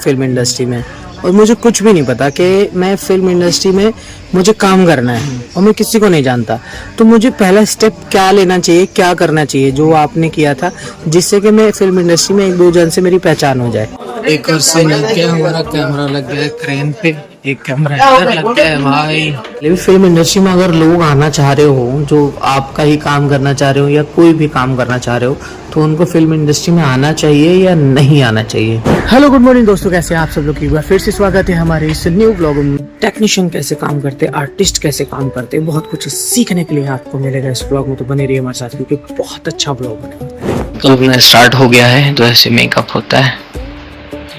Film industry में और मुझे कुछ भी नहीं पता कि मैं फिल्म इंडस्ट्री में मुझे काम करना है और मैं किसी को नहीं जानता, तो मुझे पहला स्टेप क्या लेना चाहिए, क्या करना चाहिए जो आपने किया था जिससे कि मैं फिल्म इंडस्ट्री में एक दो जन से मेरी पहचान हो जाए। एक और सीन लग गया, हमारा कैमरा लग गया है क्रेन पे, एक कैमरा इधर लग गया है भाई। लेकिन फिल्म इंडस्ट्री में अगर लोग आना चाह रहे हो, जो आपका ही काम करना चाह रहे हो या कोई भी काम करना चाह रहे हो, तो उनको फिल्म इंडस्ट्री में आना चाहिए या नहीं आना चाहिए। हेलो गुड मॉर्निंग दोस्तों, कैसे हैं आप सब लोग। एक बार फिर से स्वागत है हमारे इस न्यू ब्लॉग में। टेक्नीशियन कैसे काम करते, आर्टिस्ट कैसे काम करते, बहुत कुछ सीखने के लिए आपको मिलेगा इस ब्लॉग में, तो बने रहिए हमारे साथ क्योंकि बहुत अच्छा ब्लॉग बनेगा। तो अपना स्टार्ट हो गया है, तो ऐसे मेकअप होता है।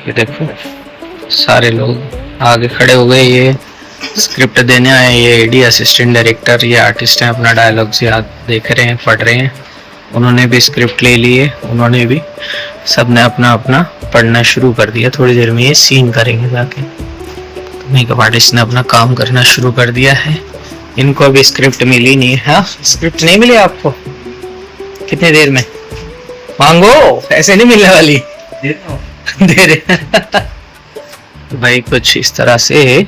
ये देखो सारे लोग आगे खड़े हो गए, ये स्क्रिप्ट देने आए, ये एडी असिस्टेंट डायरेक्टर, ये आर्टिस्ट हैं, अपना डायलॉग्स याद देख रहे हैं, पढ़ रहे हैं। उन्होंने भी स्क्रिप्ट ले ली है, उन्होंने भी सबने अपना अपना पढ़ना शुरू कर दिया। थोड़ी देर में ये सीन करेंगे जाके। तो मेकअप आर्टिस्ट ने अपना काम करना शुरू कर दिया है। इनको अभी स्क्रिप्ट मिली नहीं है। हाँ, स्क्रिप्ट नहीं मिली आपको? कितने देर में मांगो, ऐसे नहीं मिलने वाली। दे रहे तो भाई कुछ इस तरह से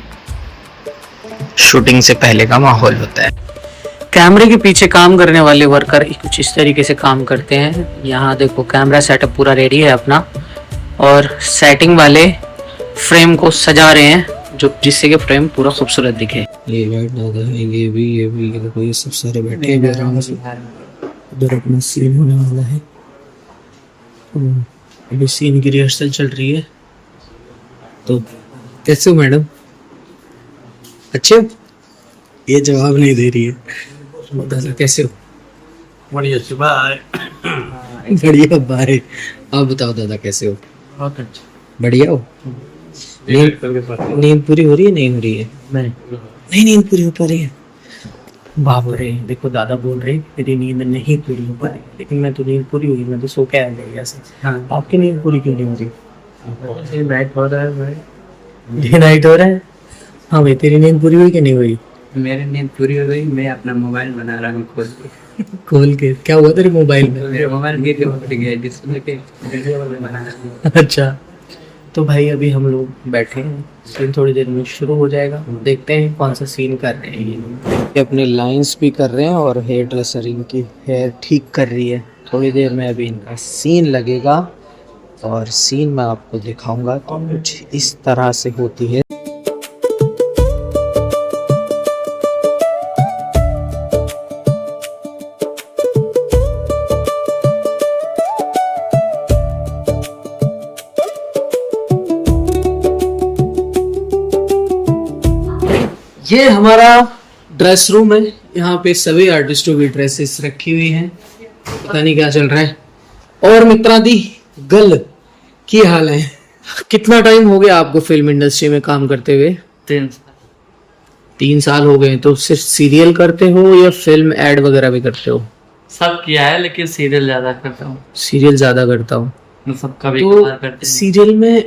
शूटिंग से पहले का माहौल होता है। कैमरे के पीछे काम करने वाले वर्कर कुछ इस तरीके से काम करते हैं। यहाँ देखो कैमरा सेटअप पूरा रेडी है अपना, और सेटिंग वाले फ्रेम को सजा रहे हैं जो जिससे कि फ्रेम पूरा खूबसूरत दिखे। ये बैठ दादा है, ये भी देखो, ये सब सारे बैठे हैं आराम से। उधर अपना सीन होने वाला है, अभी सीन की रिहर्सल चल रही है। तो कैसे हो मैडम? अच्छे हो? ये जवाब नहीं दे रही है। दादा कैसे हो? बढ़िया से बाय। बढ़िया बाय। आप बताओ दादा कैसे हो? बहुत अच्छा। बढ़िया हो? नींद पूरी हो रही है? नहीं हो रही है? नहीं नींद पूरी हो पा रही है। बाप रे, देखो दादा बोल रहे मेरी नींद नहीं पूरी हो पा रही, लेकिन मैं तो नींद पूरी हुई, मैं तो सो के आ गई ऐसे। हाँ। आपकी नींद पूरी क्यों नहीं हो रही? नाइट हो रहा है भाई। डे नाइट हो रहा है? हाँ भाई, तेरी नींद पूरी हुई कि नहीं हुई? मेरी नींद पूरी हो गई, मैं अपना मोबाइल बना रहा हूँ खोल के। क्या हुआ तेरे मोबाइल में? मेरा मोबाइल गिर के फट गया, डिस्प्ले के वीडियो बना रहा हूँ। अच्छा, तो भाई अभी हम लोग बैठे हैं, सीन थोड़ी देर में शुरू हो जाएगा। देखते हैं कौन सा सीन कर रहे हैं। ये अपने लाइंस भी कर रहे हैं और हेयर ड्रेसर इनकी हेयर ठीक कर रही है। थोड़ी देर में अभी इनका सीन लगेगा और सीन मैं आपको दिखाऊंगा। तो कुछ इस तरह से होती है। ये हमारा ड्रेस रूम है, यहाँ पे सभी आर्टिस्टों की ड्रेसेस रखी हुई हैं। पता नहीं क्या चल रहा है। और मित्रा दी गल की हाल है? कितना टाइम हो गया आपको फिल्म इंडस्ट्री में काम करते हुए? 3 साल हो गए। तो सिर्फ सीरियल करते हो या फिल्म एड वगैरह भी करते हो? सब किया है, लेकिन सीरियल ज्यादा करता हूँ। सीरियल ज्यादा करता हूँ। सबका भी तो करते हैं। सीरियल में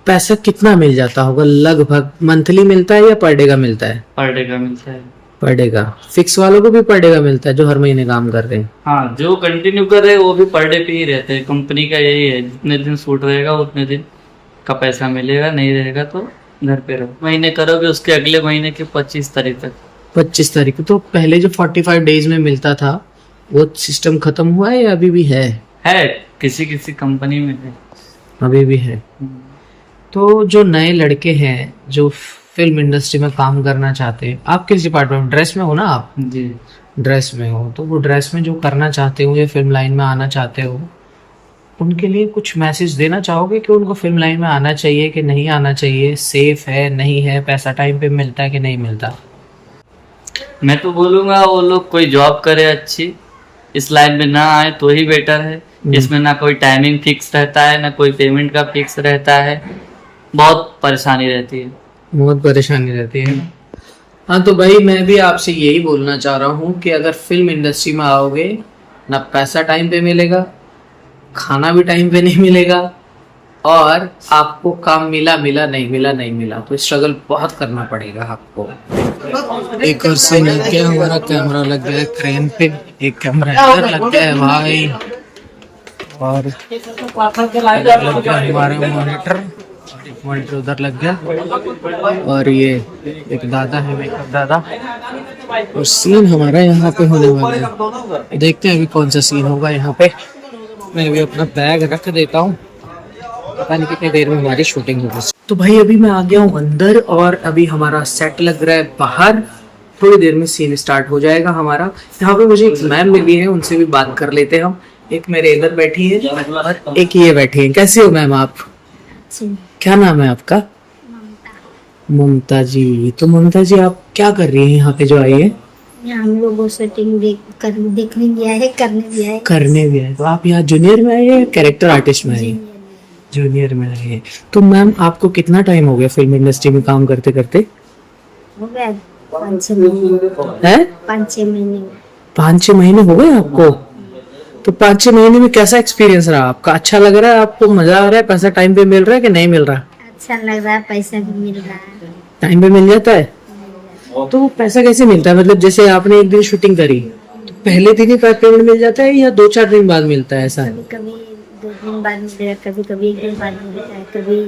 पैसा कितना मिल जाता होगा लगभग? मंथली मिलता है या पर डे का मिलता है? पर डे का मिलता है। पर डे का? फिक्स वालों को भी पर डे का मिलता है जो हर महीने काम कर रहे हैं? हाँ, जो कंटिन्यू कर रहे हैं वो भी पर डे पे ही रहते हैं। कंपनी का यही है, जितने दिन शूट रहेगा उतने दिन का पैसा मिलेगा, नहीं रहेगा तो घर पे रहो। महीने करोगे उसके अगले महीने के 25 तारीख तक। 25 तारीख। तो पहले जो 45 डेज में मिलता था वो सिस्टम खत्म हुआ है या अभी भी है? किसी किसी कंपनी में है, अभी भी है। तो जो नए लड़के हैं जो फिल्म इंडस्ट्री में काम करना चाहते हैं, आप किस डिपार्टमेंट? ड्रेस में हो ना आप? जी, ड्रेस में हो। तो वो ड्रेस में जो करना चाहते हो या फिल्म लाइन में आना चाहते हो, उनके लिए कुछ मैसेज देना चाहोगे कि उनको फिल्म लाइन में आना चाहिए कि नहीं आना चाहिए? सेफ है, नहीं है, पैसा टाइम पे मिलता है कि नहीं मिलता? मैं तो बोलूंगा वो लोग कोई जॉब करे अच्छी, इस लाइन में ना आए तो ही बेटर है। इसमें ना कोई टाइमिंग फिक्स रहता है, ना कोई पेमेंट का फिक्स रहता है। बहुत परेशानी रहती है। बहुत परेशानी रहती है। हाँ, तो भाई मैं भी आपसे यही बोलना चाह रहा हूँ कि अगर फिल्म इंडस्ट्री में आओगे, ना पैसा टाइम पे मिलेगा, खाना भी टाइम पे नहीं मिलेगा, और आपको काम मिला नहीं मिला तो स्ट्रगल बहुत करना पड़ेगा आपको। एक और सीन लग गया, हमारा कैमरा लग गया है क्रेन पे, एक कैमरा इधर लग गया है भाई, और लग गया हमारा मॉनिटर। मॉनिटर उधर लग गया। और ये एक दादा है, मेकअप दादा। और सीन हमारा यहाँ पे होने वाला है, देखते हैं अभी कौन सा सीन होगा यहाँ पे। मैं अभी अपना बैग रख देता हूँ, पता नहीं कितनी देर में हमारी शूटिंग होगी। तो भाई अभी मैं आ गया हूँ अंदर और अभी हमारा सेट लग रहा है बाहर। थोड़ी देर में सीन स्टार्ट हो जाएगा हमारा। यहाँ पे मुझे एक मैम मिली है, उनसे भी बात कर लेते हैं हम। एक मेरे इधर बैठी है और एक ये बैठी है। कैसे हो मैम आप? क्या नाम है आपका? ममता जी। तो ममता जी आप क्या कर रही हैं यहाँ पे जो आई है? हम लोगों शूटिंग देखने भी आए हैं, करने भी आए। करने भी आए। तो आप यहाँ जूनियर में आए हैं, कैरेक्टर आर्टिस्ट में आए हैं? जूनियर में आए हैं। तो मैम आपको कितना टाइम हो गया फिल्म इंडस्ट्री में काम करते करते? हो गया 5-6 महीने। है 5-6 महीने। 5-6 महीने हो गए आपको? तो 5-6 महीने में कैसा एक्सपीरियंस रहा आपका? अच्छा लग रहा है आपको? मजा आ रहा है? पैसा टाइम पे मिल रहा है कि नहीं मिल रहा? अच्छा लग रहा है, पैसा भी मिल रहा है। टाइम पे मिल जाता है? तो वो पैसा कैसे मिलता है? मतलब जैसे आपने एक दिन शूटिंग करी तो पहले दिन ही पेमेंट मिल जाता है या 2-4 दिन बाद मिलता है? ऐसा है? कभी 2 दिन बाद मिल जाता है, कभी 1 दिन बाद मिलता है, कभी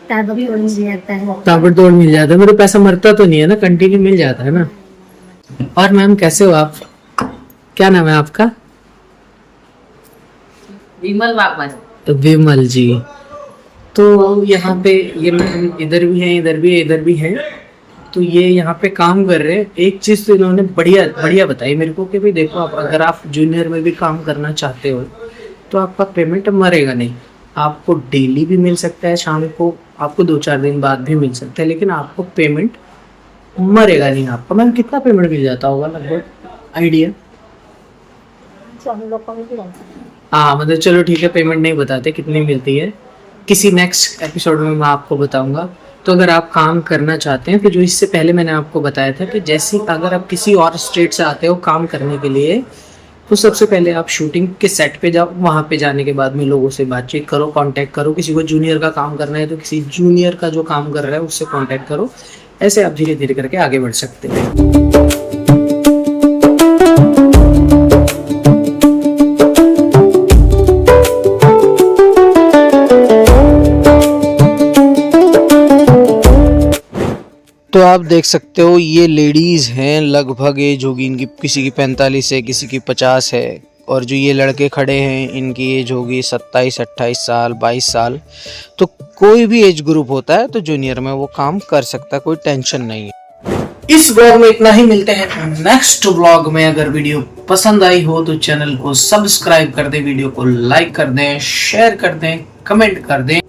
ताबड़तोड़ मिल जाता है। ताबड़तोड़ मिल जाता है, मतलब पैसा मरता तो नहीं है ना, कंटिन्यू मिल जाता है ना। और मैम कैसे हो आप? क्या नाम है आपका? विमल बागवान। तो विमल जी। तो यहाँ पे ये मैम इधर भी हैं, इधर भी है, इधर भी है। तो ये यहाँ पे काम कर रहे हैं। एक चीज तो इन्होंने बढ़िया बढ़िया बताई मेरे को कि भाई देखो, आप अगर आप जूनियर में भी काम करना चाहते हो तो आपका पेमेंट मरेगा नहीं। आपको डेली भी मिल सकता है, शाम को आपको 2-4 दिन बाद भी मिल सकता है, लेकिन आपको पेमेंट मरेगा नहीं आपका। मैम कितना पेमेंट मिल जाता होगा लगभग आइडिया? हम लोग को मिल जाता है। हाँ मतलब चलो ठीक है, पेमेंट नहीं बताते कितनी मिलती है, किसी नेक्स्ट एपिसोड में मैं आपको बताऊंगा। तो अगर आप काम करना चाहते हैं तो जो इससे पहले मैंने आपको बताया था कि जैसे अगर आप किसी और स्टेट से आते हो काम करने के लिए, तो सबसे पहले आप शूटिंग के सेट पे जाओ। वहाँ पे जाने के बाद में लोगों से बातचीत करो, कांटेक्ट करो। किसी को जूनियर का काम करना है तो किसी जूनियर का जो काम कर रहा है उससे कांटेक्ट करो। ऐसे आप धीरे धीरे करके आगे बढ़ सकते हैं। तो आप देख सकते हो ये लेडीज़ हैं, लगभग एज होगी इनकी, किसी की 45 है, किसी की 50 है। और जो ये लड़के खड़े हैं इनकी एज होगी 27-28 साल, 22 साल। तो कोई भी एज ग्रुप होता है तो जूनियर में वो काम कर सकता है, कोई टेंशन नहीं है। इस व्लॉग में इतना ही, मिलते हैं नेक्स्ट व्लॉग में। अगर वीडियो पसंद आई हो तो चैनल को सब्सक्राइब कर दें, वीडियो को लाइक कर दें, शेयर कर दें, कमेंट कर दें।